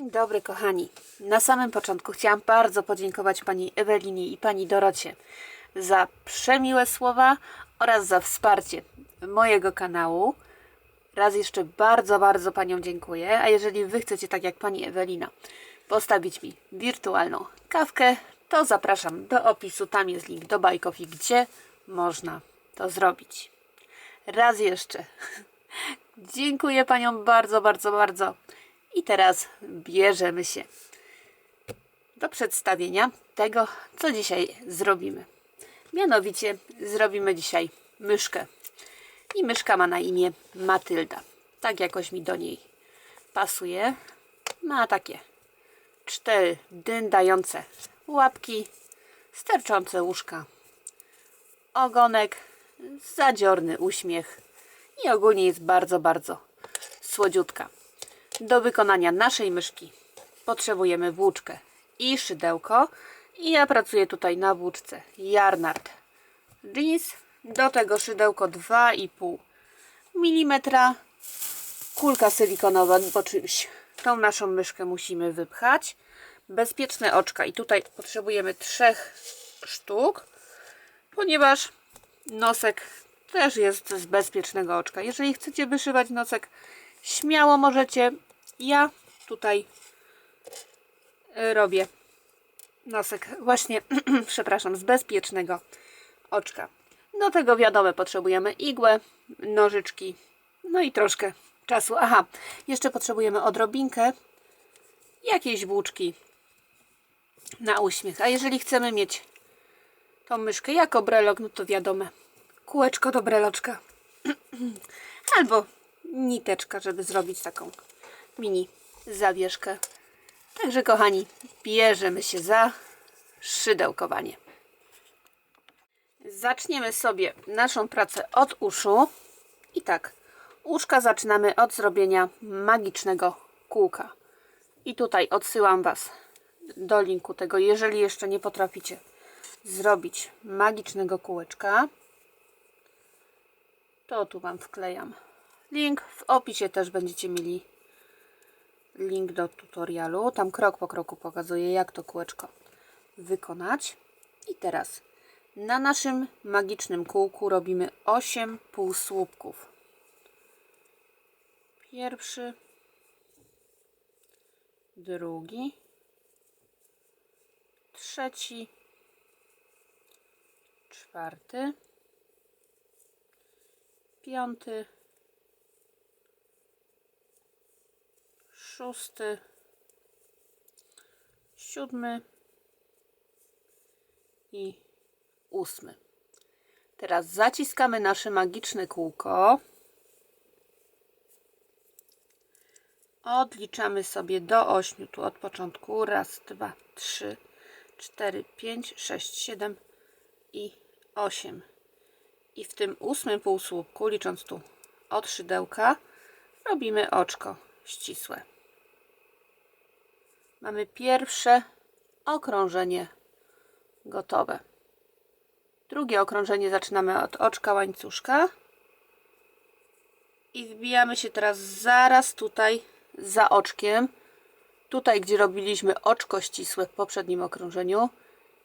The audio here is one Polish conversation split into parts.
Dzień dobry kochani. Na samym początku chciałam bardzo podziękować pani Ewelinie i pani Dorocie za przemiłe słowa oraz za wsparcie mojego kanału. Raz jeszcze bardzo paniom dziękuję, a jeżeli wy chcecie tak jak pani Ewelina postawić mi wirtualną kawkę, to zapraszam do opisu, tam jest link do Buy Coffee, gdzie można to zrobić. Raz jeszcze dziękuję paniom bardzo. I teraz bierzemy się do przedstawienia tego, co dzisiaj zrobimy. Mianowicie zrobimy dzisiaj myszkę. I myszka ma na imię Matylda. Tak jakoś mi do niej pasuje. Ma takie 4 dyndające łapki, sterczące uszka, ogonek, zadziorny uśmiech i ogólnie jest bardzo słodziutka. Do wykonania naszej myszki potrzebujemy włóczkę i szydełko. I ja pracuję tutaj na włóczce Yarnard Jeans. Do tego szydełko 2,5 mm. Kulka silikonowa, bo czymś tą naszą myszkę musimy wypchać. Bezpieczne oczka i tutaj potrzebujemy 3 sztuk, ponieważ nosek też jest z bezpiecznego oczka. Jeżeli chcecie wyszywać nosek, śmiało możecie. Ja tutaj robię nosek właśnie, przepraszam, z bezpiecznego oczka. Do tego wiadomo, potrzebujemy igłę, nożyczki, no i troszkę czasu. Aha, jeszcze potrzebujemy odrobinkę jakiejś włóczki na uśmiech. A jeżeli chcemy mieć tą myszkę jako brelok, no to wiadomo, kółeczko do breloczka albo niteczka, żeby zrobić taką mini zawieszkę. Także kochani, bierzemy się za szydełkowanie. Zaczniemy sobie naszą pracę od uszu. I tak, uszka zaczynamy od zrobienia magicznego kółka. I tutaj odsyłam Was do linku tego, jeżeli jeszcze nie potraficie zrobić magicznego kółeczka, to tu Wam wklejam link. W opisie też będziecie mieli link do tutorialu. Tam krok po kroku pokazuję, jak to kółeczko wykonać. I teraz na naszym magicznym kółku robimy 8 półsłupków. Pierwszy, drugi, trzeci, czwarty, piąty, szósty, siódmy i 8. Teraz zaciskamy nasze magiczne kółko. Odliczamy sobie do 8 tu od początku. Raz, 2, 3, 4, 5, 6, 7 i 8. I w tym 8 półsłupku, licząc tu od szydełka, robimy oczko ścisłe. Mamy pierwsze okrążenie gotowe. Drugie okrążenie zaczynamy od oczka łańcuszka i wbijamy się teraz zaraz tutaj za oczkiem, tutaj gdzie robiliśmy oczko ścisłe w poprzednim okrążeniu,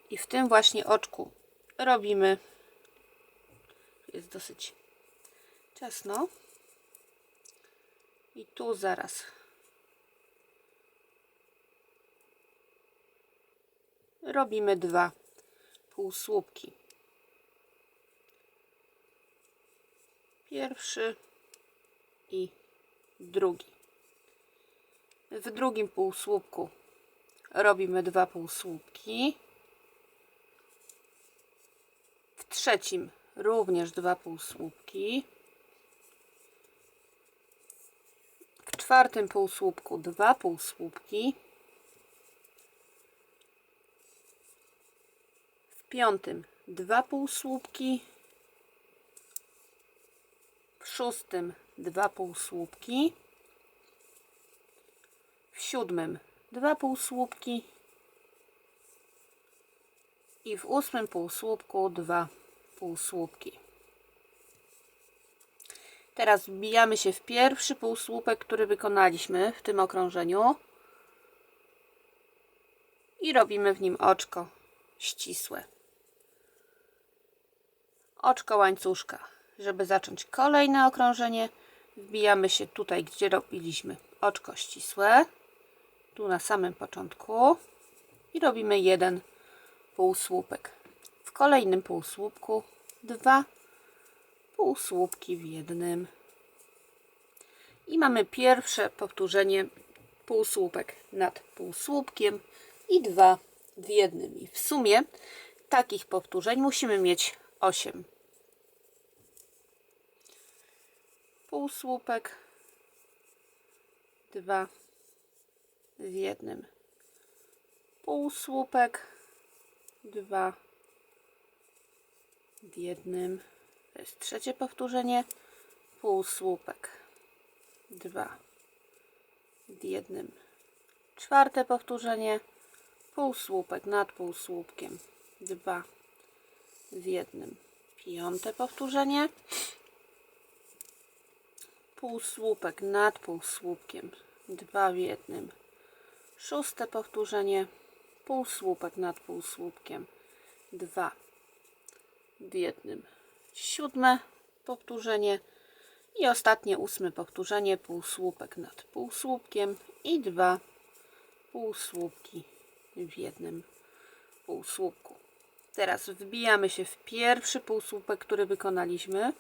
i w tym właśnie oczku robimy, jest dosyć ciasno, i tu zaraz robimy 2 półsłupki. Pierwszy i drugi. W drugim półsłupku robimy 2 półsłupki. W trzecim również 2 półsłupki. W czwartym półsłupku 2 półsłupki. W piątym 2 półsłupki. W szóstym 2 półsłupki. W siódmym 2 półsłupki i w 8 półsłupku 2 półsłupki. Teraz wbijamy się w pierwszy półsłupek, który wykonaliśmy w tym okrążeniu. i robimy w nim oczko ścisłe. Oczko łańcuszka. Żeby zacząć kolejne okrążenie, wbijamy się tutaj, gdzie robiliśmy oczko ścisłe, tu na samym początku, i robimy jeden półsłupek. W kolejnym półsłupku 2 półsłupki w jednym. I mamy pierwsze powtórzenie, półsłupek nad półsłupkiem i 2 w jednym. I w sumie takich powtórzeń musimy mieć 8. Półsłupek, 2 w jednym. Półsłupek, 2 w jednym. To jest trzecie powtórzenie. Półsłupek, 2 w jednym. Czwarte powtórzenie. Półsłupek nad półsłupkiem, 2 w jednym. Piąte powtórzenie. Półsłupek nad półsłupkiem, 2 w jednym. Szóste powtórzenie. Półsłupek nad półsłupkiem, 2 w jednym. Siódme powtórzenie i ostatnie, ósme powtórzenie. Półsłupek nad półsłupkiem i 2 półsłupki w jednym półsłupku. Teraz wbijamy się w pierwszy półsłupek, który wykonaliśmy,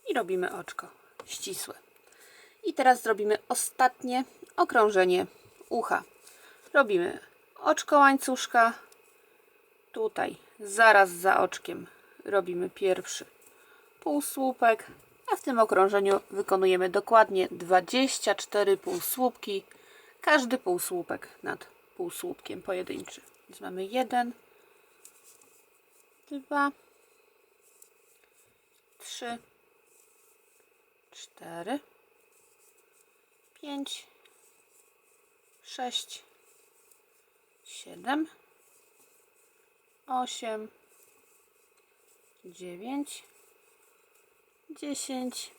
i robimy oczko ścisłe. I teraz zrobimy ostatnie okrążenie ucha. Robimy oczko łańcuszka, tutaj zaraz za oczkiem robimy pierwszy półsłupek, a w tym okrążeniu wykonujemy dokładnie 24 półsłupki, każdy półsłupek nad półsłupkiem pojedynczy. Więc mamy 1, 2, 3, 4, 5, 6, 7, 8, 9, 10,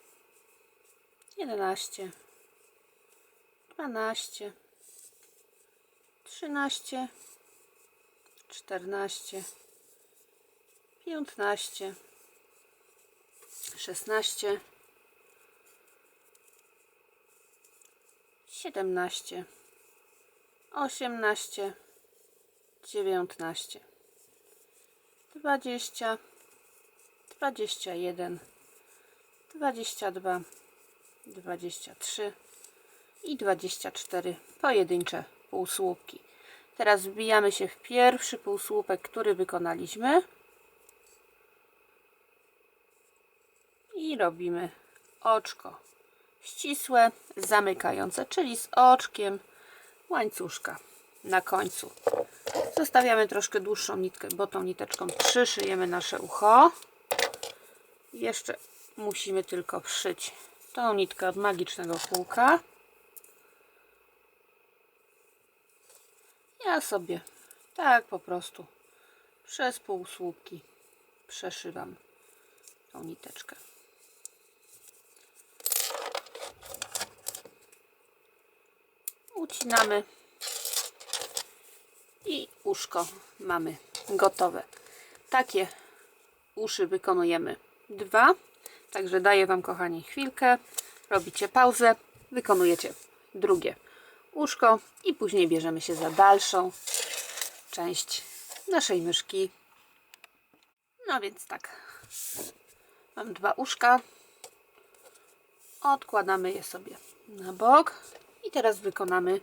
11, 12, 13, 14, 15, 16, 17, 18, 19, 20, 21, 22, 23 i 24 pojedyncze półsłupki. Teraz wbijamy się w pierwszy półsłupek, który wykonaliśmy, i robimy oczko ścisłe, zamykające, czyli z oczkiem łańcuszka na końcu. Zostawiamy troszkę dłuższą nitkę, bo tą niteczką przyszyjemy nasze ucho. Jeszcze musimy tylko wszyć tą nitkę od magicznego kółka. Ja sobie tak po prostu przez półsłupki przeszywam tą niteczkę. Ucinamy i uszko mamy gotowe. Takie uszy wykonujemy 2. Także daję Wam, kochani, chwilkę. Robicie pauzę, wykonujecie drugie uszko i później bierzemy się za dalszą część naszej myszki. No więc tak. Mam 2 uszka. Odkładamy je sobie na bok. I teraz wykonamy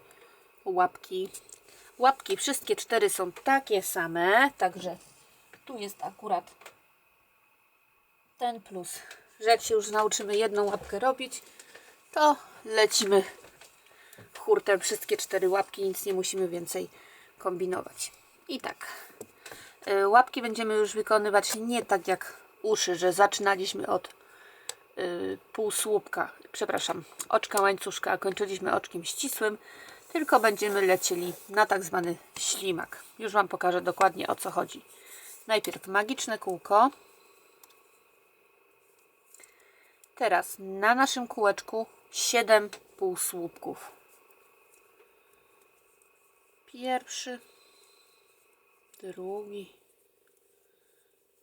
łapki. Łapki wszystkie 4 są takie same, także tu jest akurat ten plus, że jak się już nauczymy jedną łapkę robić, to lecimy hurtem wszystkie 4 łapki, nic nie musimy więcej kombinować. I tak, łapki będziemy już wykonywać nie tak jak uszy, że zaczynaliśmy od półsłupka, przepraszam, oczka łańcuszka, a kończyliśmy oczkiem ścisłym, tylko będziemy lecieli na tak zwany ślimak. Już Wam pokażę dokładnie, o co chodzi. Najpierw magiczne kółko. Teraz na naszym kółeczku 7 półsłupków. Pierwszy, drugi,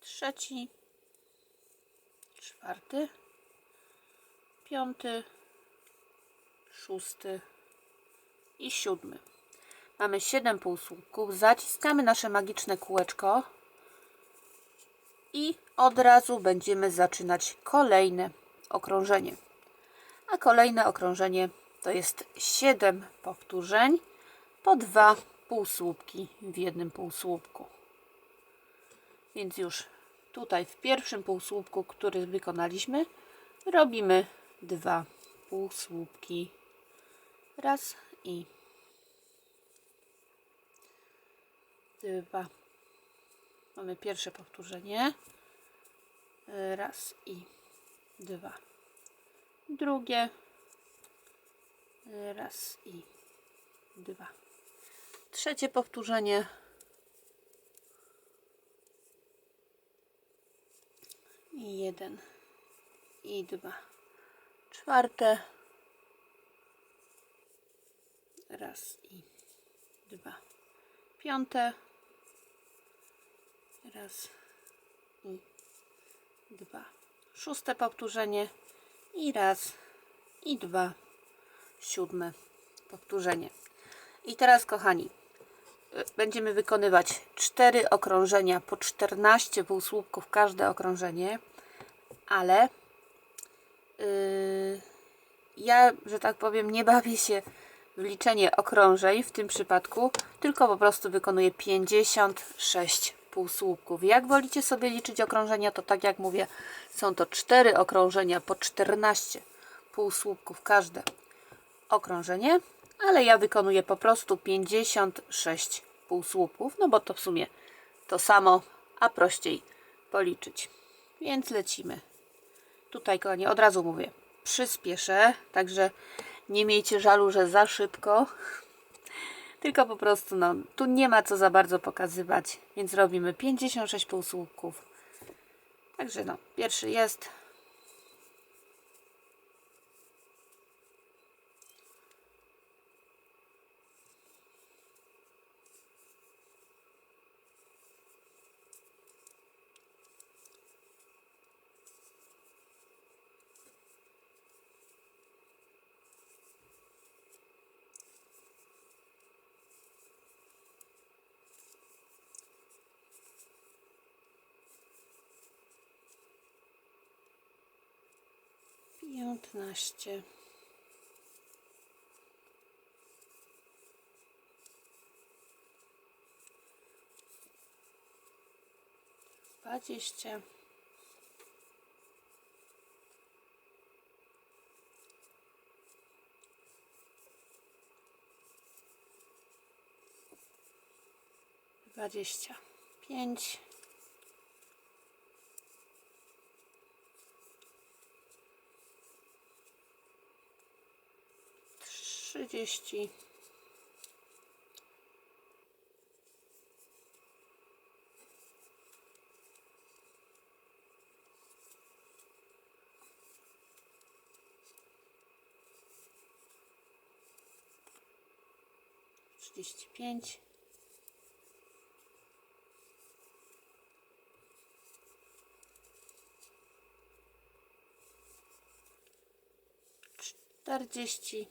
trzeci, czwarty, piąty, szósty i siódmy. Mamy 7 półsłupków. Zaciskamy nasze magiczne kółeczko i od razu będziemy zaczynać kolejne okrążenie. A kolejne okrążenie to jest 7 powtórzeń po 2 półsłupki w jednym półsłupku. Więc już tutaj w pierwszym półsłupku, który wykonaliśmy, robimy 2 półsłupki. Raz i 2. Mamy pierwsze powtórzenie. Raz i 2. Drugie. Raz i 2. Trzecie powtórzenie. I 1 i 2. Czwarte. Raz i 2. Piąte. Raz i 2. Szóste powtórzenie i raz i 2. Siódme powtórzenie. I teraz, kochani, będziemy wykonywać 4 okrążenia po 14 półsłupków każde okrążenie, ale ja, że tak powiem, nie bawię się w liczenie okrążeń w tym przypadku, tylko po prostu wykonuję 56 półsłupków. Jak wolicie sobie liczyć okrążenia, to tak jak mówię, są to 4 okrążenia po 14 półsłupków każde okrążenie, ale ja wykonuję po prostu 56 półsłupków, no bo to w sumie to samo, a prościej policzyć. Więc lecimy. Tutaj, kochani, od razu mówię, przyspieszę, także nie miejcie żalu, że za szybko, tylko po prostu, no, tu nie ma co za bardzo pokazywać, więc robimy 56 półsłupków. Także no, pierwszy jest. Piętnaście. 20. 25. 30. 35. 40.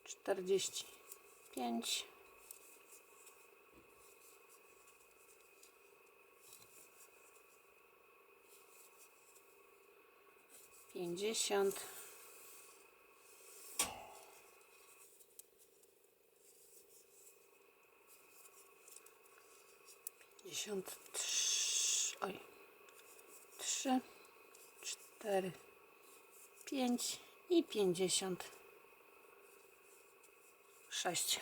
45. 50. 53. Oj. 3, 4, 5 i 56.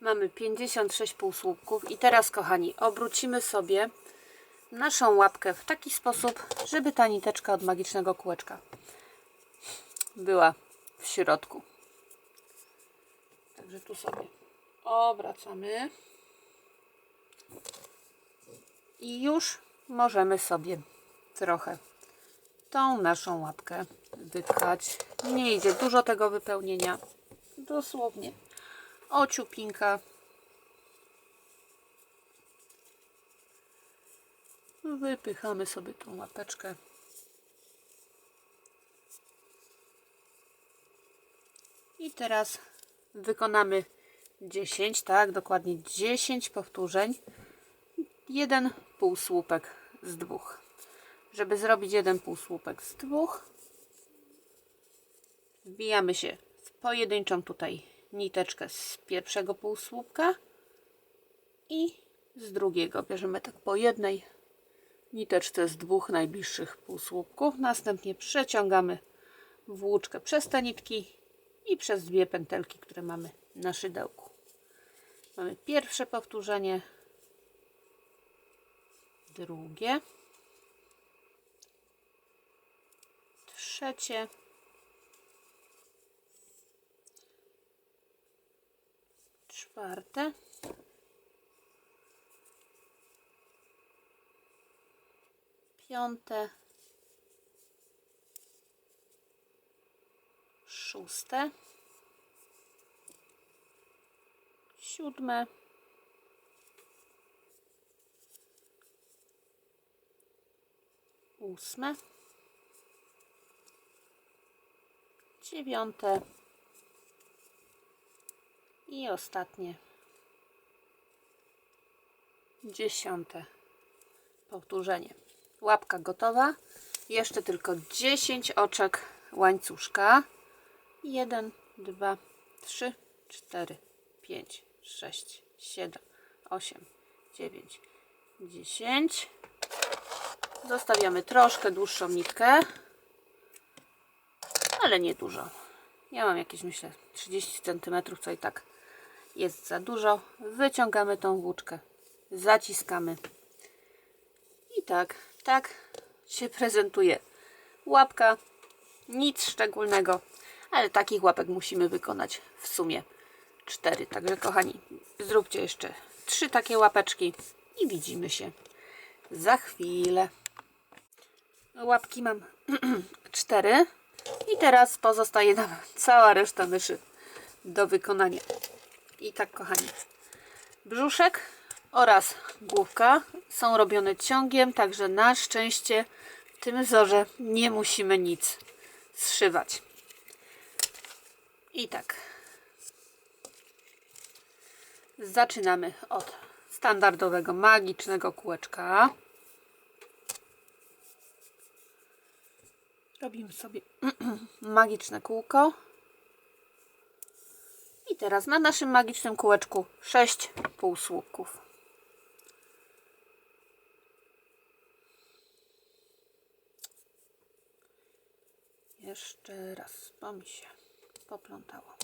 Mamy 56 półsłupków i teraz, kochani, obrócimy sobie naszą łapkę w taki sposób, żeby ta niteczka od magicznego kółeczka była w środku. Także tu sobie obracamy i już możemy sobie trochę tą naszą łapkę wypchać. Nie idzie dużo tego wypełnienia. Dosłownie ociupinka. Wypychamy sobie tą łapeczkę. I teraz wykonamy 10, tak, dokładnie 10 powtórzeń. Jeden półsłupek z dwóch. Żeby zrobić jeden półsłupek z dwóch, wbijamy się w pojedynczą tutaj niteczkę z pierwszego półsłupka i z drugiego. Bierzemy tak po jednej niteczce z dwóch najbliższych półsłupków. Następnie przeciągamy włóczkę przez te nitki i przez dwie pętelki, które mamy na szydełku. Mamy pierwsze powtórzenie, drugie, trzecie, czwarte, piąte, szóste, siódme, ósme, dziewiąte i ostatnie 10 powtórzenie. Łapka gotowa. Jeszcze tylko 10 oczek łańcuszka. 1, 2, 3, 4, 5, 6, 7, 8, 9, 10. Zostawiamy troszkę dłuższą nitkę, ale nie dużo. Ja mam jakieś, myślę, 30 cm, co i tak jest za dużo. Wyciągamy tą włóczkę, zaciskamy i tak się prezentuje łapka. Nic szczególnego, ale takich łapek musimy wykonać w sumie 4. Także kochani, zróbcie jeszcze 3 takie łapeczki i widzimy się za chwilę. Łapki mam 4 i teraz pozostaje nam cała reszta myszy do wykonania. I tak, kochani, brzuszek oraz główka są robione ciągiem, także na szczęście w tym wzorze nie musimy nic zszywać. I tak, zaczynamy od standardowego magicznego kółeczka. Robimy sobie magiczne kółko. I teraz na naszym magicznym kółeczku 6 półsłupków. Jeszcze raz, bo mi się poplątało.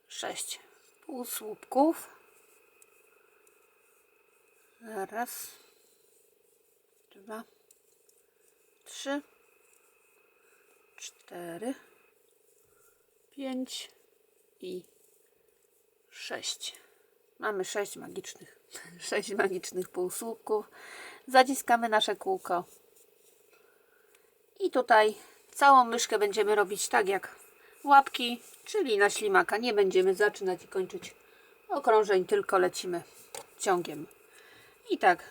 Sześć półsłupków. Raz, 2, 3, 4, 5 i 6. Mamy 6 magicznych półsłupków. Zaciskamy nasze kółko. I tutaj całą myszkę będziemy robić tak jak łapki, czyli na ślimaka. Nie będziemy zaczynać i kończyć okrążeń, tylko lecimy ciągiem. I tak,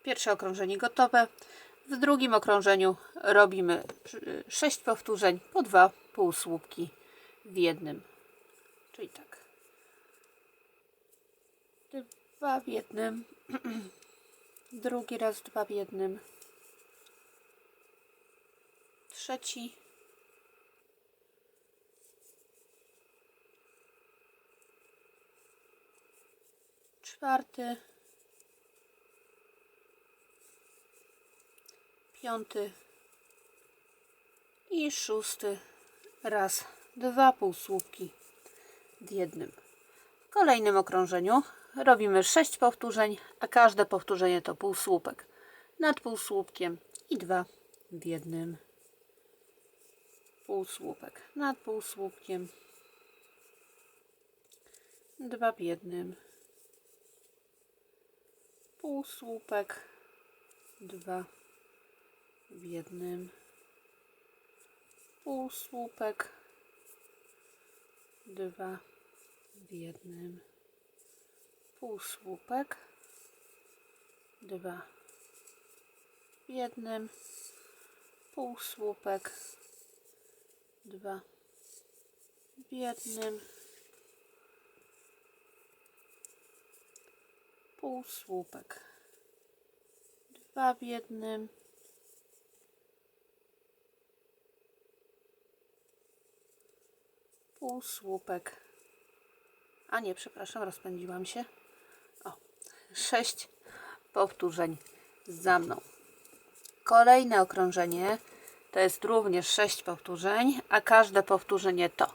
pierwsze okrążenie gotowe. W drugim okrążeniu robimy 6 powtórzeń po 2 półsłupki w jednym. Czyli tak. 2 w jednym. Drugi raz 2 w jednym. Trzeci. Czwarty. Piąty i szósty. Raz, 2 półsłupki w jednym. W kolejnym okrążeniu robimy 6 powtórzeń, a każde powtórzenie to półsłupek nad półsłupkiem i 2 w jednym. Półsłupek nad półsłupkiem 2 w jednym, półsłupek, 2 w jednym, półsłupek, 2 w jednym, półsłupek, 2 w jednym, półsłupek, 2 w jednym, półsłupek, 2 w jednym, półsłupek, a nie, przepraszam, rozpędziłam się. O, 6 powtórzeń za mną. Kolejne okrążenie to jest również 6 powtórzeń, a każde powtórzenie to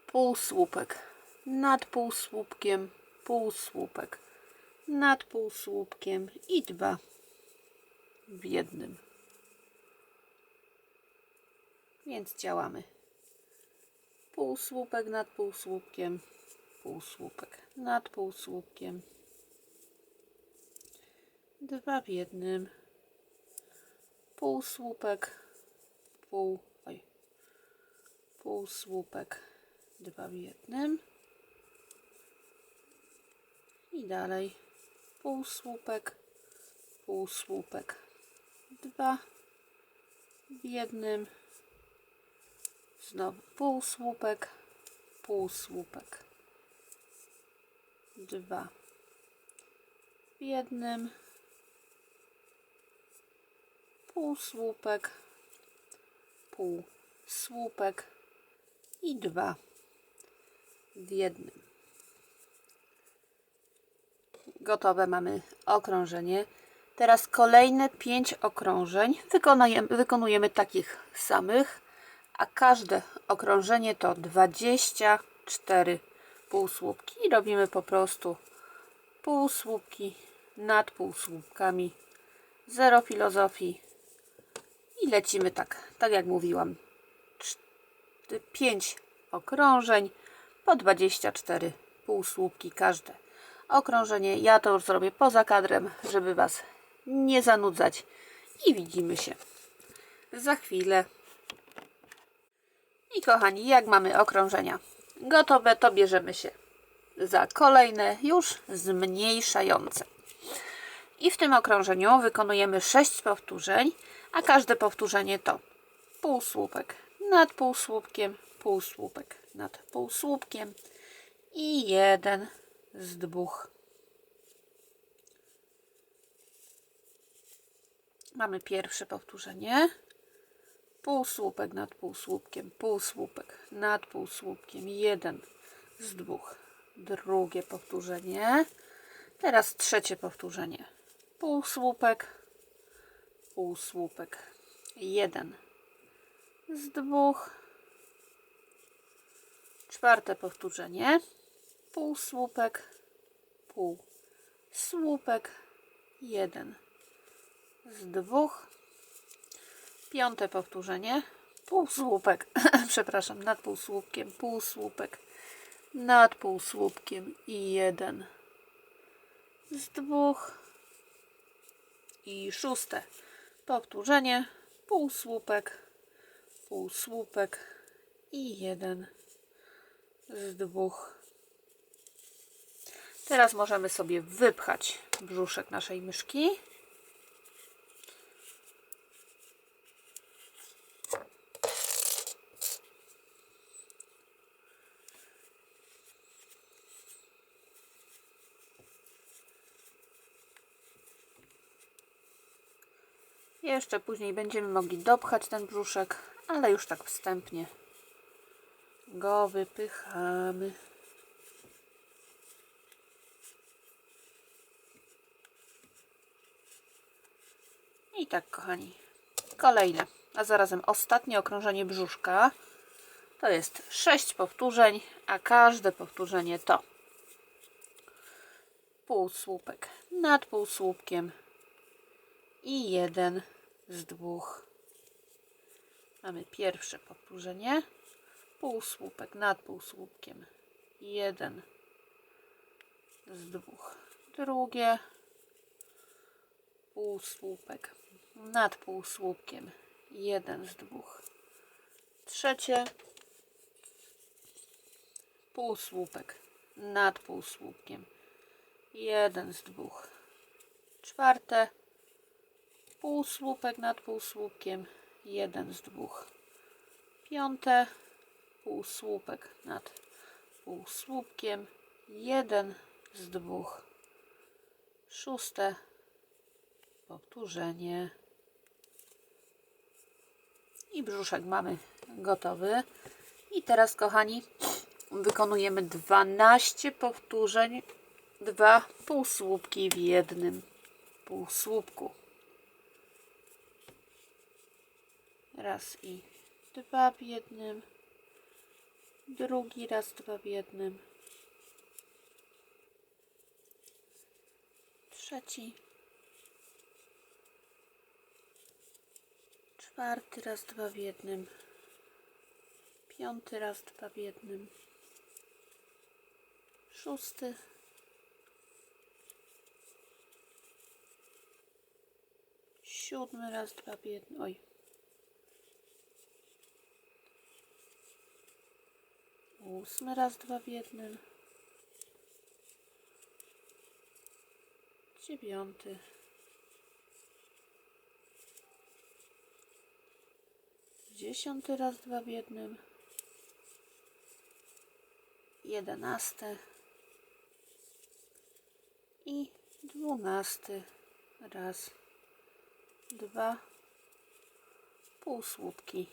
półsłupek nad półsłupkiem, półsłupek nad półsłupkiem i 2 w jednym. Więc działamy. Półsłupek nad półsłupkiem, półsłupek nad półsłupkiem, 2 w jednym, półsłupek, półsłupek, 2 w jednym i dalej półsłupek, półsłupek, 2 w jednym, znowu półsłupek, półsłupek, 2 w jednym, półsłupek, półsłupek i 2 w jednym. Gotowe mamy okrążenie. Teraz kolejne 5 okrążeń wykonujemy takich samych, a każde okrążenie to 24 półsłupki i robimy po prostu półsłupki nad półsłupkami, 0 filozofii i lecimy tak jak mówiłam, 5 okrążeń po 24 półsłupki każde okrążenie. Ja to już zrobię poza kadrem, żeby Was nie zanudzać i widzimy się za chwilę. I kochani, jak mamy okrążenia gotowe, to bierzemy się za kolejne, już zmniejszające. I w tym okrążeniu wykonujemy 6 powtórzeń, a każde powtórzenie to półsłupek nad półsłupkiem, półsłupek nad półsłupkiem i 1 z 2. Mamy pierwsze powtórzenie. Półsłupek nad półsłupkiem, półsłupek nad półsłupkiem, 1 z 2. Drugie powtórzenie. Teraz trzecie powtórzenie. Półsłupek, półsłupek, 1 z 2. Czwarte powtórzenie. Półsłupek, półsłupek, 1 z 2. Piąte powtórzenie. Półsłupek, przepraszam, nad półsłupkiem, półsłupek, nad półsłupkiem i 1 z 2. I szóste powtórzenie. Półsłupek, półsłupek i 1 z 2. Teraz możemy sobie wypchać brzuszek naszej myszki. Jeszcze później będziemy mogli dopchać ten brzuszek, ale już tak wstępnie go wypychamy. I tak, kochani, kolejne, a zarazem ostatnie okrążenie brzuszka. To jest 6 powtórzeń, a każde powtórzenie to półsłupek nad półsłupkiem i 1 z 2. Mamy pierwsze powtórzenie. Półsłupek nad półsłupkiem, 1 z 2. Drugie półsłupek nad półsłupkiem, 1 z 2. Trzecie półsłupek nad półsłupkiem, 1 z 2. Czwarte półsłupek nad półsłupkiem, 1 z 2. Piąte półsłupek nad półsłupkiem, 1 z 2. Szóste powtórzenie. I brzuszek mamy gotowy. I teraz, kochani, wykonujemy 12 powtórzeń, 2 półsłupki w jednym półsłupku. Raz i 2 w jednym, drugi raz 2 w jednym, trzeci, czwarty raz 2 w jednym, piąty raz 2 w jednym, szósty, siódmy raz 2 w jednym, oj, ósmy raz 2 w jednym, dziewiąty, 10 raz 2 w jednym, 11 i 12 raz 2 półsłupki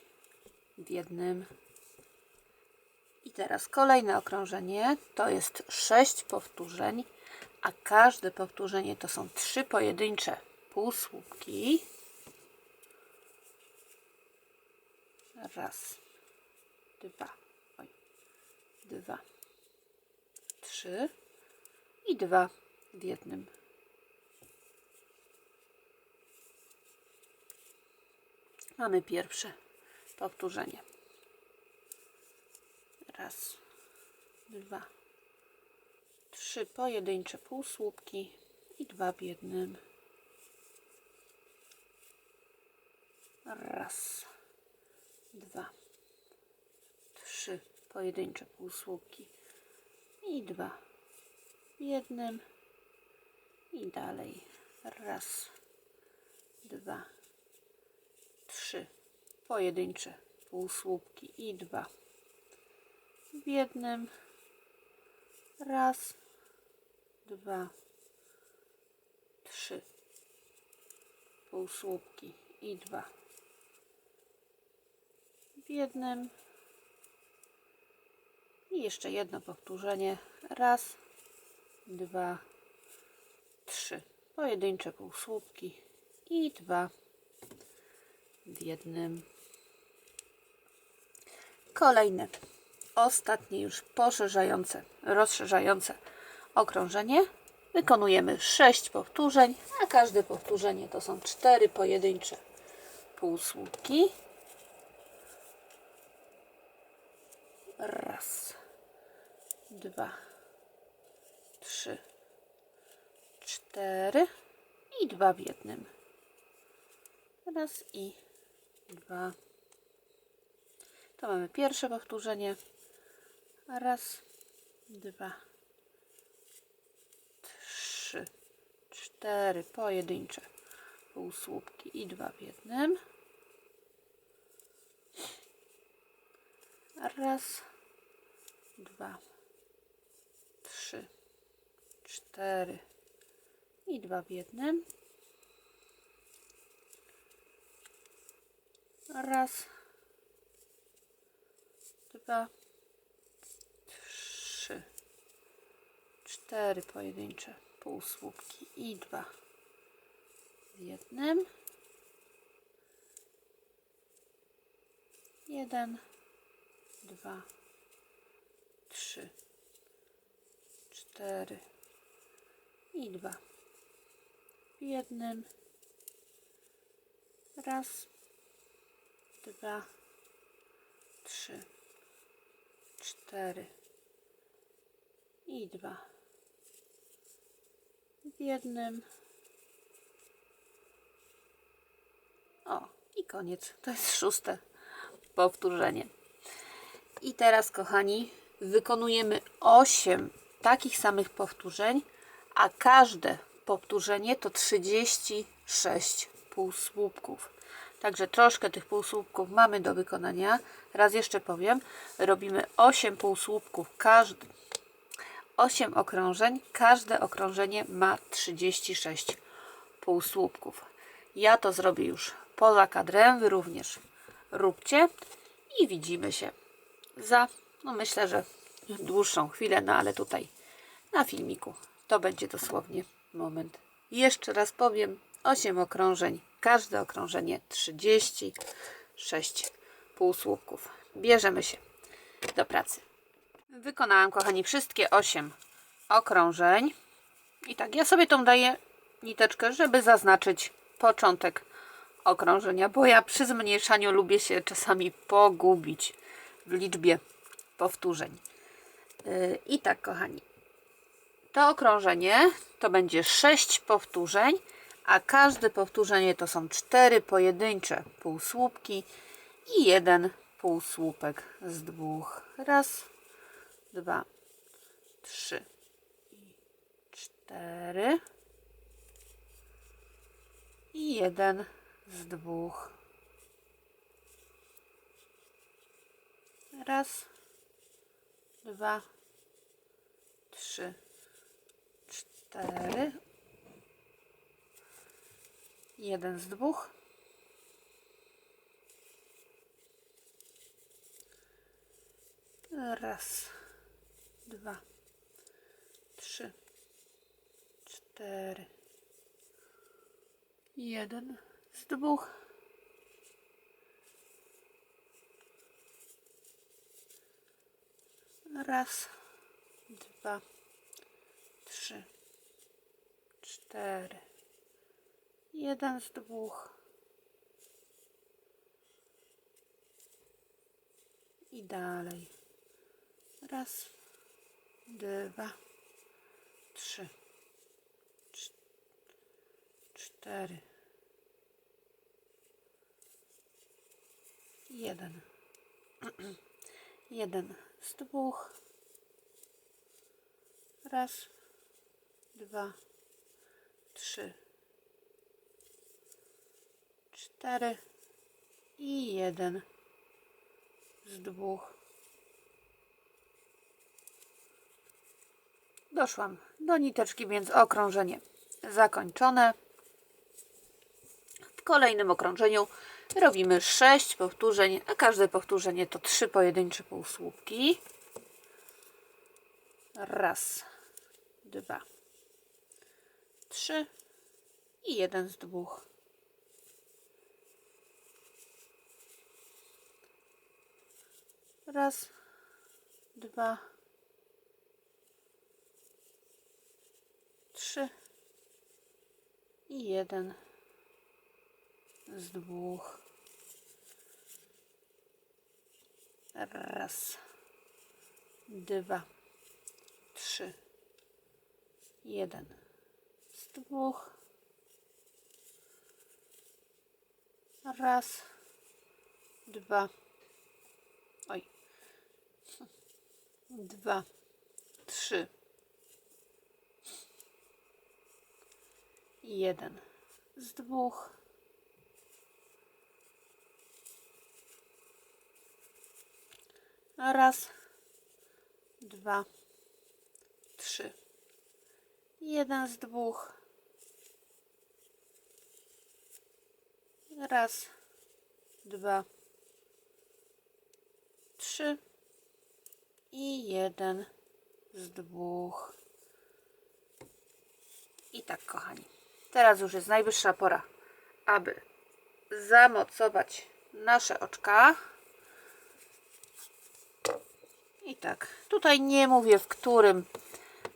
w jednym. I teraz kolejne okrążenie to jest 6 powtórzeń, a każde powtórzenie to są 3 pojedyncze półsłupki. Raz, 2, oj, 2, 3 i 2 w jednym. Mamy pierwsze powtórzenie. Raz, 2, 3 pojedyncze półsłupki i 2 w jednym. Raz, 2, 3 pojedyncze półsłupki i 2 w jednym. I dalej. Raz, 2, 3 pojedyncze półsłupki i 2 w jednym. Raz, 2, 3 półsłupki i 2 w jednym. I jeszcze jedno powtórzenie. Raz, 2, 3 pojedyncze półsłupki i 2 w jednym. Kolejne, ostatnie już poszerzające, rozszerzające okrążenie. Wykonujemy 6 powtórzeń, a każde powtórzenie to są 4 pojedyncze półsłupki. Raz, 2, 3, 4 i 2 w jednym. Raz i 2. To mamy pierwsze powtórzenie. Raz, 2, 3, 4 pojedyncze półsłupki i 2 w jednym. Raz, 2, 3, 4 i 2 w jednym. Raz, 2, 3, 4 pojedyncze półsłupki i 2 w jednym. 1, 2, 3, 4 i 2 w jednym. Raz, 2, 3, 4 i 2 w jednym. O, i koniec. To jest 6. powtórzenie. I teraz, kochani, wykonujemy 8 takich samych powtórzeń, a każde powtórzenie to 36 półsłupków. Także troszkę tych półsłupków mamy do wykonania. Raz jeszcze powiem, robimy 8 półsłupków, 8 okrążeń, każde okrążenie ma 36 półsłupków. Ja to zrobię już poza kadrem, wy również róbcie i widzimy się za, no myślę, że dłuższą chwilę, no ale tutaj na filmiku to będzie dosłownie moment. Jeszcze raz powiem, 8 okrążeń, każde okrążenie 36 półsłupków. Bierzemy się do pracy. Wykonałam, kochani, wszystkie 8 okrążeń i tak, ja sobie tą daję niteczkę, żeby zaznaczyć początek okrążenia, bo ja przy zmniejszaniu lubię się czasami pogubić w liczbie powtórzeń. I tak, kochani, to okrążenie to będzie 6 powtórzeń, a każde powtórzenie to są 4 pojedyncze półsłupki i 1 półsłupek z 2. Raz, 2, 3 i 4 i 1 z 2. Raz, 2, 3, 4. 1 z 2. Raz, 2, 3, 4. 1 z 2. Raz, 2, 3, 4. 1 z 2. I dalej. Raz, 2, 3, 4. 1. 1 z 2. Raz, 2, 3, 4 i 1 z 2. Doszłam do niteczki, więc okrążenie zakończone. W kolejnym okrążeniu robimy 6 powtórzeń, a każde powtórzenie to 3 pojedyncze półsłupki. Raz, 2, 3 i 1 z 2. Raz, 2, 3 i 1 z 2. Raz, 2, 3, 1 z 2. Raz, 2, oj, 2, 3 i 1 z 2. Raz, 2, 3, 1 z 2. Raz, 2, 3 i 1 z 2. I tak, kochani, teraz już jest najwyższa pora, aby zamocować nasze oczka. I tak, tutaj nie mówię, w którym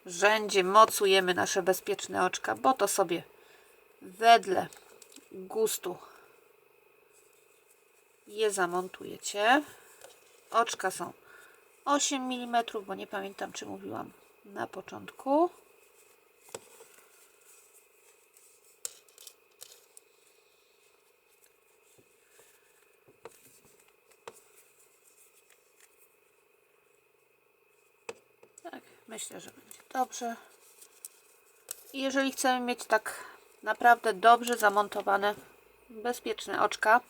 rzędzie mocujemy nasze bezpieczne oczka, bo to sobie wedle gustu je zamontujecie. Oczka są 8 mm, bo nie pamiętam, czy mówiłam na początku. Tak, myślę, że będzie dobrze. I jeżeli chcemy mieć tak naprawdę dobrze zamontowane, bezpieczne oczka,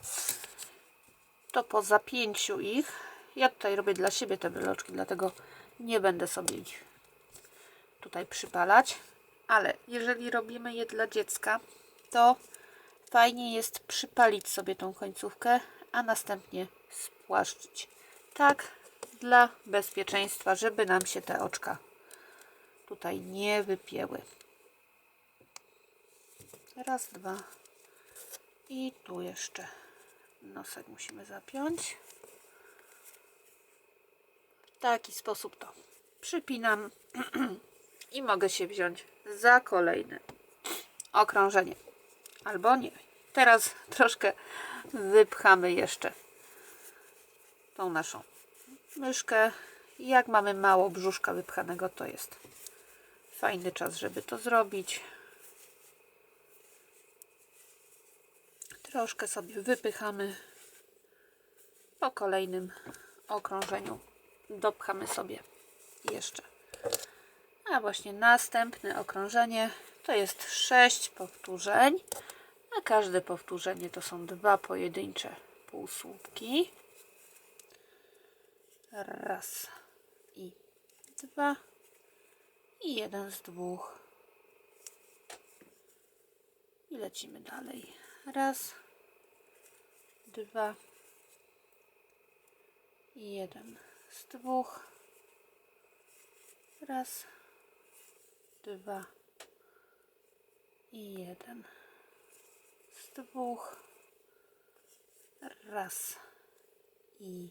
to po zapięciu ich, ja tutaj robię dla siebie te breloczki, dlatego nie będę sobie ich tutaj przypalać, ale jeżeli robimy je dla dziecka, to fajnie jest przypalić sobie tą końcówkę, a następnie spłaszczyć. Tak, dla bezpieczeństwa, żeby nam się te oczka tutaj nie wypięły. Raz, dwa. I tu jeszcze nosek musimy zapiąć. W taki sposób to przypinam i mogę się wziąć za kolejne okrążenie. Albo nie. Teraz troszkę wypchamy jeszcze tą naszą myszkę. Jak mamy mało brzuszka wypchanego, to jest fajny czas, żeby to zrobić. Troszkę sobie wypychamy. Po kolejnym okrążeniu dopchamy sobie jeszcze. A właśnie następne okrążenie to jest 6 powtórzeń. A każde powtórzenie to są 2 pojedyncze półsłupki. Raz i 2 i 1 z 2. I lecimy dalej. Raz, 2 i 1 z 2. Raz, 2 i 1 z 2. Raz i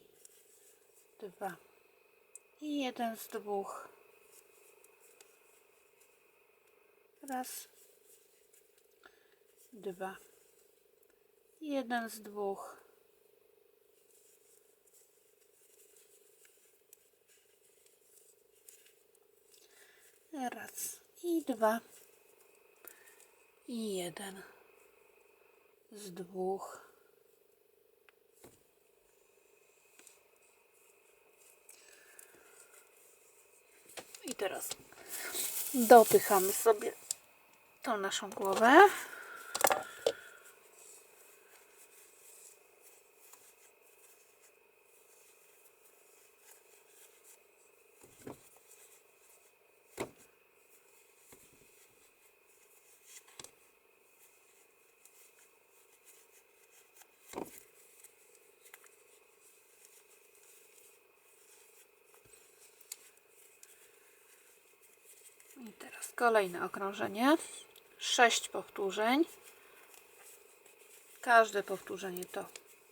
2 i 1 z 2. Raz, 2 i 1 z 2. Raz i 2 i 1 z 2. I teraz dopychamy sobie tą naszą głowę. I teraz kolejne okrążenie. 6 powtórzeń. Każde powtórzenie to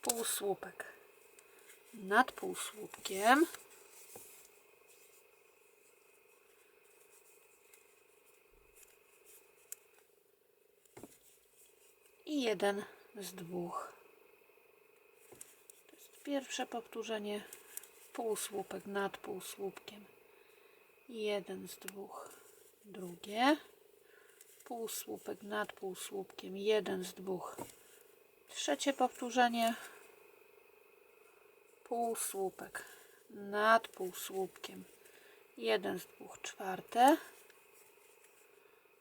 półsłupek nad półsłupkiem. I 1 z 2. To jest pierwsze powtórzenie. Półsłupek nad półsłupkiem. 1 z 2. Drugie. Półsłupek nad półsłupkiem. 1 z 2. Trzecie powtórzenie. Półsłupek nad półsłupkiem. 1 z 2. Czwarte.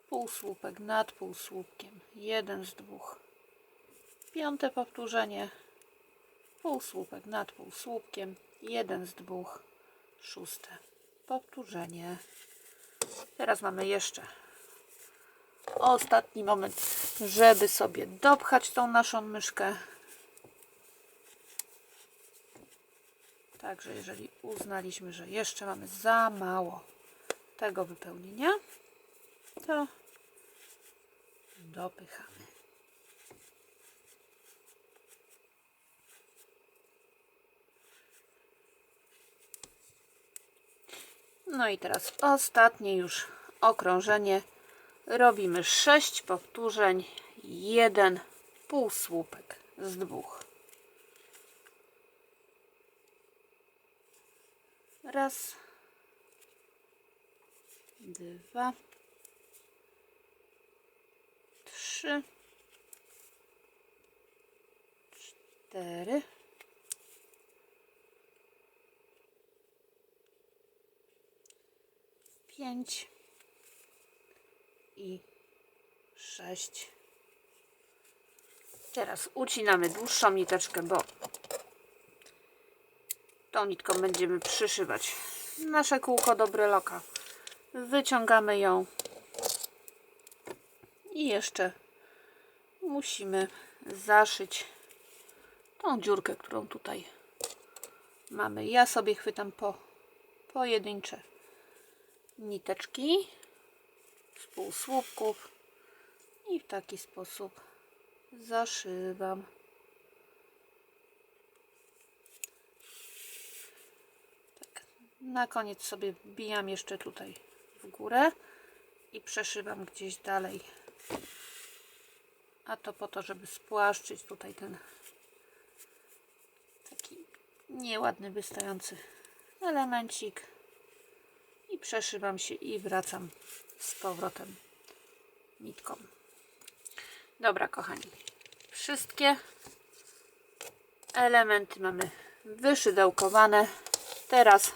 Półsłupek nad półsłupkiem. 1 z 2. Piąte powtórzenie. Półsłupek nad półsłupkiem. 1 z 2. Szóste powtórzenie. Teraz mamy jeszcze ostatni moment, żeby sobie dopchać tą naszą myszkę. Także jeżeli uznaliśmy, że jeszcze mamy za mało tego wypełnienia, to dopychamy. No i teraz ostatnie już okrążenie. Robimy 6 powtórzeń, 1 półsłupek z 2. Raz, 2, 3, 4, 5, 5 i 6. Teraz ucinamy dłuższą niteczkę, bo tą nitką będziemy przyszywać nasze kółko do breloka. Wyciągamy ją i jeszcze musimy zaszyć tą dziurkę, którą tutaj mamy. Ja sobie chwytam po pojedyncze niteczki z półsłupków i w taki sposób zaszywam. Tak. Na koniec sobie wbijam jeszcze tutaj w górę i przeszywam gdzieś dalej. A to po to, żeby spłaszczyć tutaj ten taki nieładny wystający elemencik i przeszywam się i wracam z powrotem nitką. Dobra, kochani, wszystkie elementy mamy wyszydełkowane. Teraz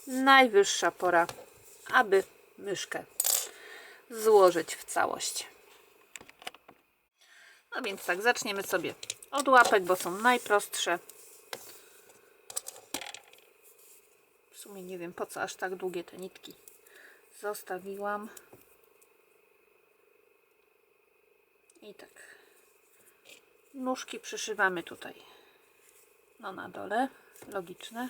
najwyższa pora, aby myszkę złożyć w całość. No więc tak, zaczniemy sobie od łapek, bo są najprostsze. W sumie nie wiem, po co aż tak długie te nitki zostawiłam. I tak, nóżki przyszywamy tutaj, no na dole, logiczne.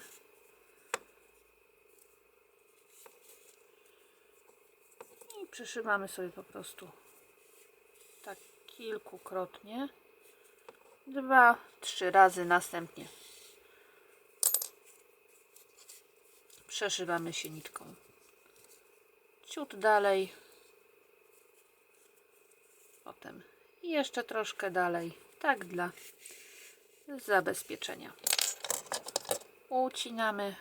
I przyszywamy sobie po prostu tak kilkukrotnie, 2-3 razy, następnie przeszywamy się nitką ciut dalej, potem jeszcze troszkę dalej, tak dla zabezpieczenia. Ucinamy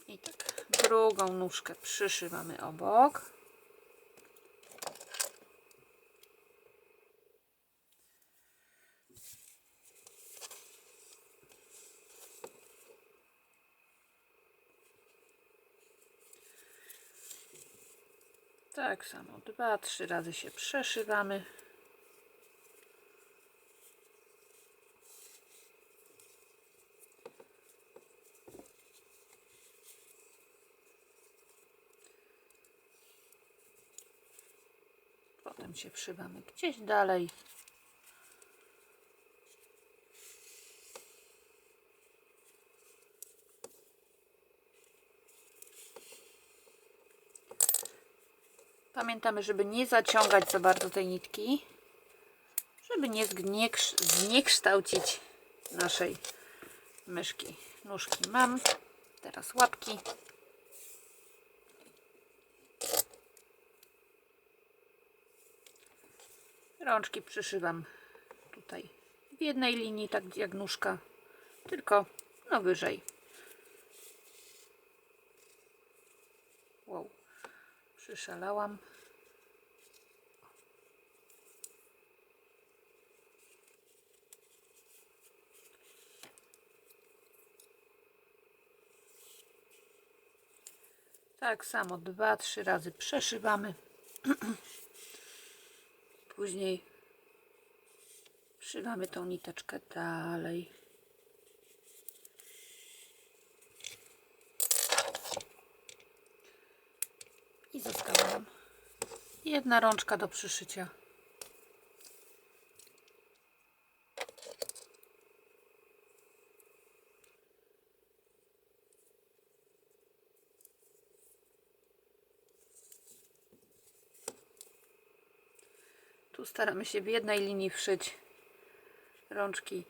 i tak drugą nóżkę przyszywamy obok. Tak samo 2-3 razy się przeszywamy. Potem się wszywamy gdzieś dalej. Pamiętamy, żeby nie zaciągać za bardzo tej nitki, żeby nie zniekształcić naszej myszki. Nóżki mam, teraz łapki. Rączki przyszywam tutaj w jednej linii, tak jak nóżka, tylko no wyżej. Wow, przyszalałam. Tak samo 2-3 razy przeszywamy. Później wszywamy tą niteczkę dalej. I została nam jedna rączka do przyszycia. Tu staramy się w jednej linii wszyć rączki.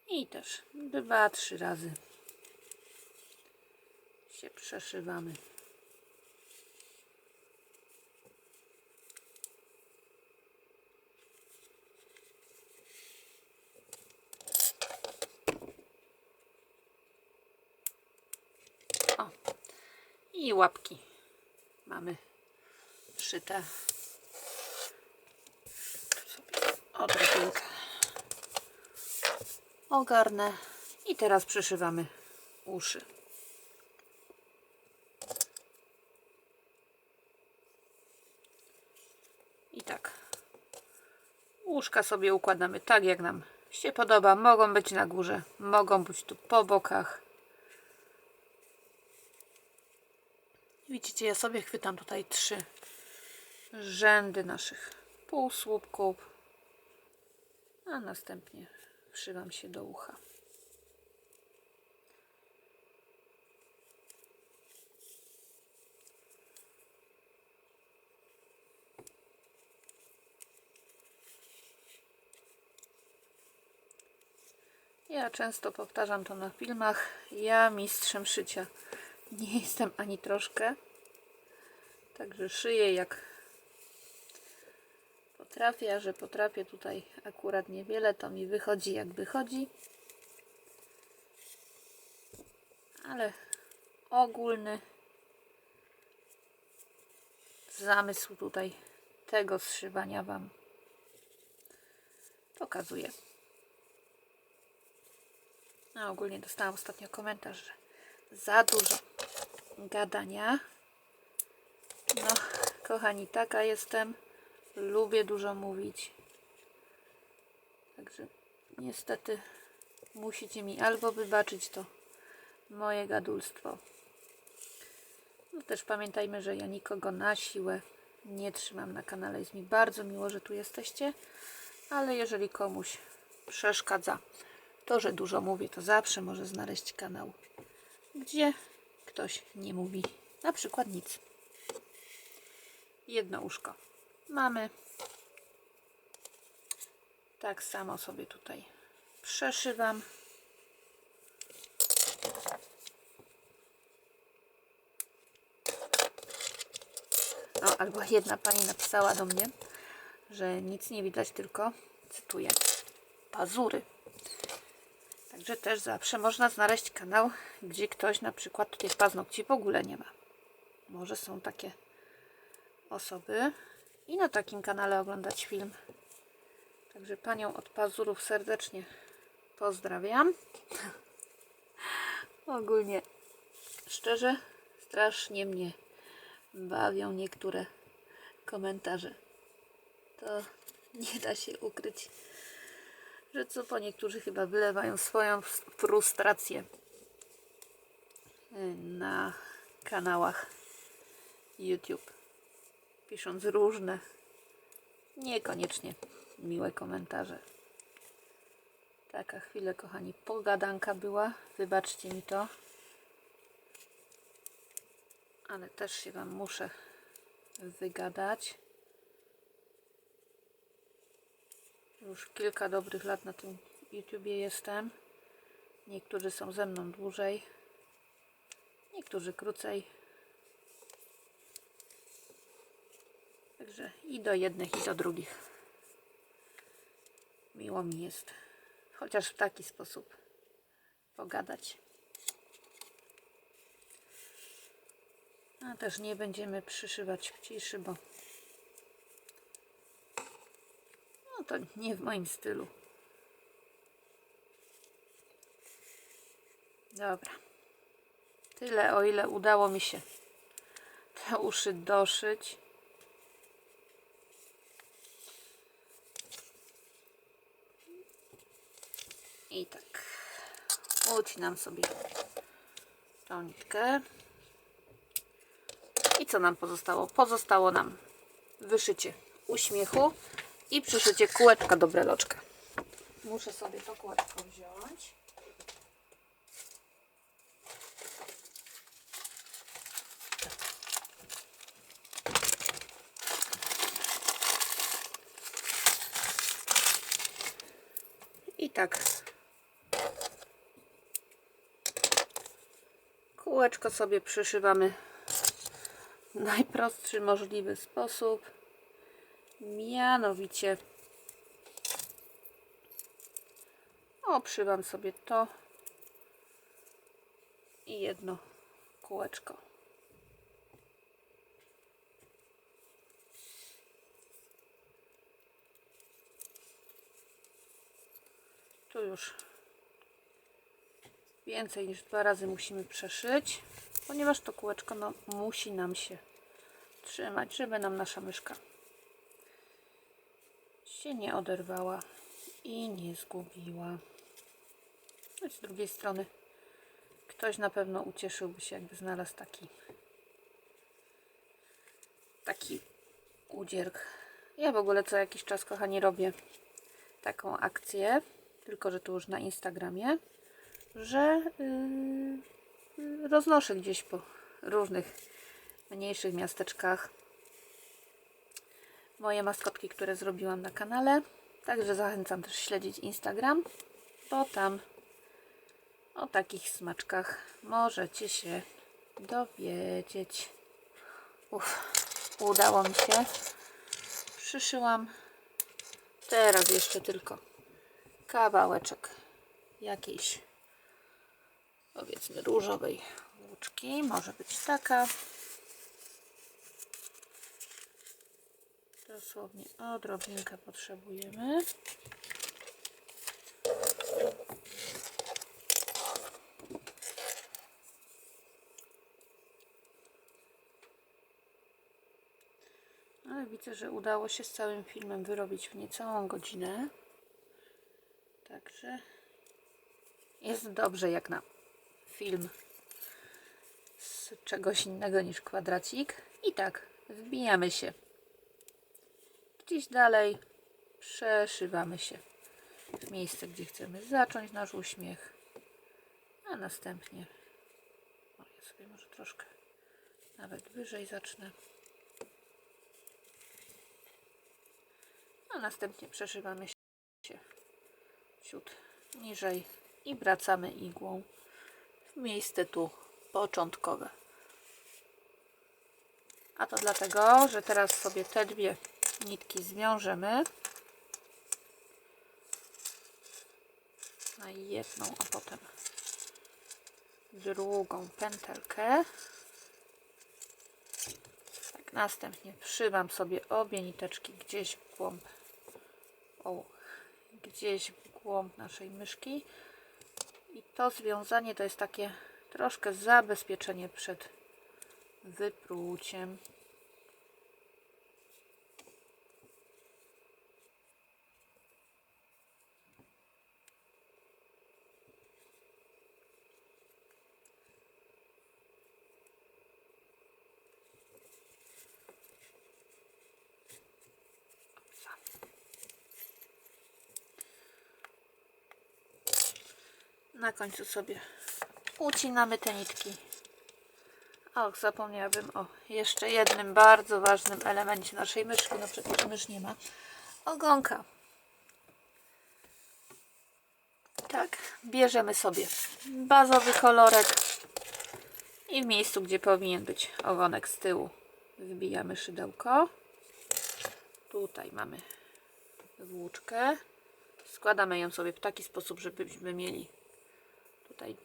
I też 2-3 razy się przeszywamy. O, i łapki mamy wszyte. Tu sobie odrobinkę ogarnę i teraz przyszywamy uszy. I tak, uszka sobie układamy tak, jak nam się podoba. Mogą być na górze, mogą być tu po bokach. Widzicie, ja sobie chwytam tutaj 3 rzędy naszych półsłupków, a następnie wszywam się do ucha. Ja często powtarzam to na filmach. Ja mistrzem szycia nie jestem ani troszkę. Także szyję jak potrafię, a że potrafię tutaj akurat niewiele, to mi wychodzi jak wychodzi. Ale ogólny zamysł tutaj tego zszywania Wam pokazuję. A ogólnie dostałam ostatnio komentarz, że za dużo gadania. No, kochani, taka jestem. Lubię dużo mówić. Także niestety musicie mi albo wybaczyć to moje gadulstwo. No też pamiętajmy, że ja nikogo na siłę nie trzymam na kanale. Jest mi bardzo miło, że tu jesteście. Ale jeżeli komuś przeszkadza to, że dużo mówię, to zawsze może znaleźć kanał, gdzie ktoś nie mówi na przykład nic. Jedno uszko mamy. Tak samo sobie tutaj przeszywam. O, albo jedna pani napisała do mnie, że nic nie widać, tylko, cytuję, pazury. Także też zawsze można znaleźć kanał, gdzie ktoś na przykład tych paznokci w ogóle nie ma. Może są takie osoby i na takim kanale oglądać film. Także panią od pazurów serdecznie pozdrawiam. Ogólnie, szczerze, strasznie mnie bawią niektóre komentarze. To nie da się ukryć, że co po niektórzy chyba wylewają swoją frustrację na kanałach YouTube, pisząc różne, niekoniecznie miłe komentarze. Taka chwilę, kochani, pogadanka była. Wybaczcie mi to. Ale też się Wam muszę wygadać. Już kilka dobrych lat na tym YouTubie jestem. Niektórzy są ze mną dłużej, niektórzy krócej. Także i do jednych, i do drugich miło mi jest chociaż w taki sposób pogadać. A też nie będziemy przyszywać w ciszy, bo no to nie w moim stylu. Dobra. Tyle, o ile udało mi się te uszy doszyć. I tak. Ucinam sobie tą nitkę. I co nam pozostało? Pozostało nam wyszycie uśmiechu i przyszycie kółeczka do breloczka. Muszę sobie to kółeczko wziąć. I tak. Kółeczko sobie przyszywamy w najprostszy możliwy sposób. Mianowicie obszywam sobie to i jedno kółeczko. Tu już więcej niż 2 razy musimy przeszyć, ponieważ to kółeczko no, musi nam się trzymać, żeby nam nasza myszka się nie oderwała i nie zgubiła. No z drugiej strony ktoś na pewno ucieszyłby się, jakby znalazł taki udzierk. Ja w ogóle co jakiś czas, kochani, robię taką akcję, tylko że tu już na Instagramie, że roznoszę gdzieś po różnych mniejszych miasteczkach moje maskotki, które zrobiłam na kanale. Także zachęcam też śledzić Instagram, bo tam o takich smaczkach możecie się dowiedzieć. Udało mi się. Przyszyłam. Teraz jeszcze tylko kawałeczek jakiejś, powiedzmy, różowej włóczki. Może być taka. Dosłownie odrobinkę potrzebujemy. Ale widzę, że udało się z całym filmem wyrobić w niecałą godzinę. Także jest dobrze jak na film z czegoś innego niż kwadracik. I tak, wbijamy się gdzieś dalej, przeszywamy się w miejsce, gdzie chcemy zacząć nasz uśmiech, a następnie ja sobie może troszkę nawet wyżej zacznę, a następnie przeszywamy się ciut niżej i wracamy igłą w miejsce tu początkowe. A to dlatego, że teraz sobie te dwie nitki zwiążemy na jedną, a potem drugą pętelkę. Tak, następnie przybam sobie obie niteczki gdzieś w głąb, gdzieś w głąb naszej myszki. I to związanie to jest takie troszkę zabezpieczenie przed wypruciem. Na końcu sobie ucinamy te nitki. Och, zapomniałabym o jeszcze jednym bardzo ważnym elemencie naszej myszki. No przecież mysz nie ma ogonka. Tak, bierzemy sobie bazowy kolorek i w miejscu, gdzie powinien być ogonek z tyłu, wbijamy szydełko. Tutaj mamy włóczkę. Składamy ją sobie w taki sposób, żebyśmy mieli tutaj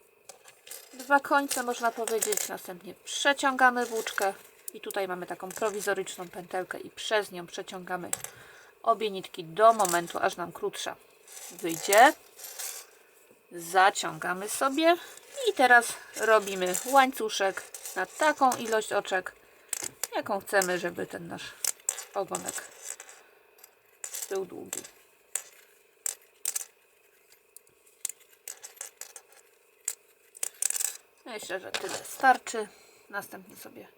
2 końce, można powiedzieć. Następnie przeciągamy włóczkę i tutaj mamy taką prowizoryczną pętelkę i przez nią przeciągamy obie nitki do momentu, aż nam krótsza wyjdzie. Zaciągamy sobie i teraz robimy łańcuszek na taką ilość oczek, jaką chcemy, żeby ten nasz ogonek był długi. Myślę, że tyle starczy. Następnie sobie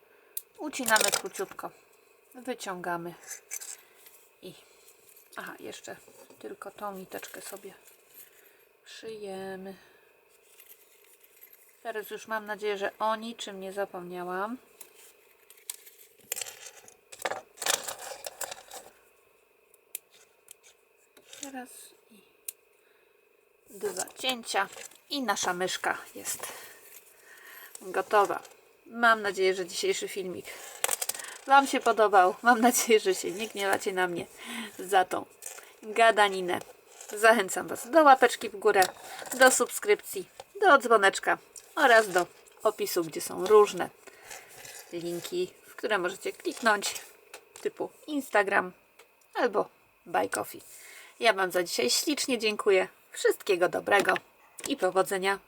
ucinamy króciutko, wyciągamy i jeszcze tylko tą niteczkę sobie szyjemy. Teraz już mam nadzieję, że o niczym nie zapomniałam. Teraz i 2 cięcia i nasza myszka jest gotowa. Mam nadzieję, że dzisiejszy filmik Wam się podobał. Mam nadzieję, że się nie gniewacie na mnie za tą gadaninę. Zachęcam Was do łapeczki w górę, do subskrypcji, do dzwoneczka oraz do opisu, gdzie są różne linki, w które możecie kliknąć, typu Instagram albo Buy Coffee. Ja Wam za dzisiaj ślicznie dziękuję. Wszystkiego dobrego i powodzenia.